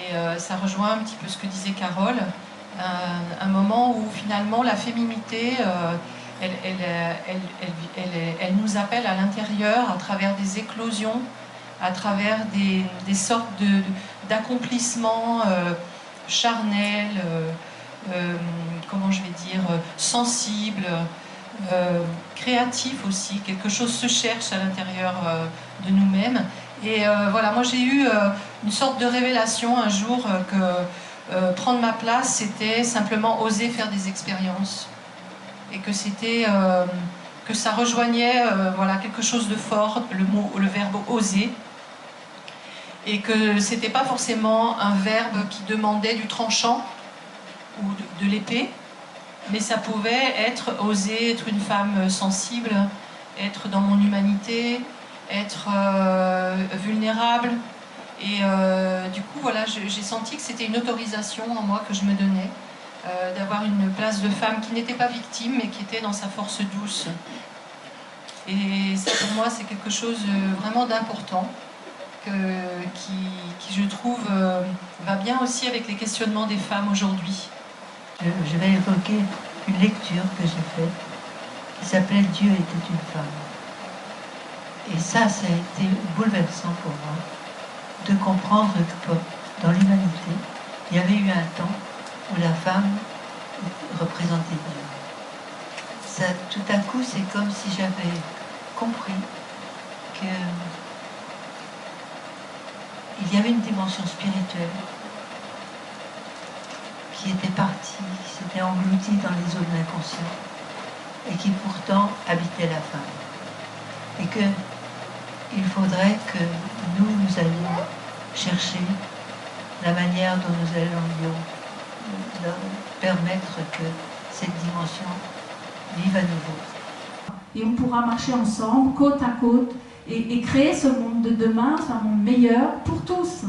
Et ça rejoint un petit peu ce que disait Carole, un moment où finalement la féminité, elle nous appelle à l'intérieur à travers des éclosions, à travers des sortes d'accomplissements charnels, comment je vais dire, sensibles, créatifs aussi. Quelque chose se cherche à l'intérieur de nous-mêmes. Et voilà, moi j'ai eu une sorte de révélation un jour que prendre ma place, c'était simplement oser faire des expériences. Et que c'était que ça rejoignait voilà, quelque chose de fort, le verbe oser. Et que c'était pas forcément un verbe qui demandait du tranchant ou de l'épée, mais ça pouvait être oser être une femme sensible, être dans mon humanité, être vulnérable. Et du coup, voilà, j'ai senti que c'était une autorisation en moi que je me donnais, d'avoir une place de femme qui n'était pas victime, mais qui était dans sa force douce. Et ça, pour moi, c'est quelque chose vraiment d'important, qui, je trouve, va bien aussi avec les questionnements des femmes aujourd'hui. Je vais évoquer une lecture que j'ai faite, qui s'appelait « Dieu était une femme ». Et ça a été bouleversant pour moi, de comprendre que dans l'humanité, il y avait eu un temps où la femme représentait Dieu. Ça, tout à coup, c'est comme si j'avais compris que il y avait une dimension spirituelle qui était partie, qui s'était engloutie dans les eaux de l'inconscient et qui pourtant habitait la femme. Et qu'il faudrait que nous allions chercher la manière dont nous allions permettre que cette dimension vive à nouveau. Et on pourra marcher ensemble, côte à côte, et créer ce monde de demain, un monde meilleur pour tous.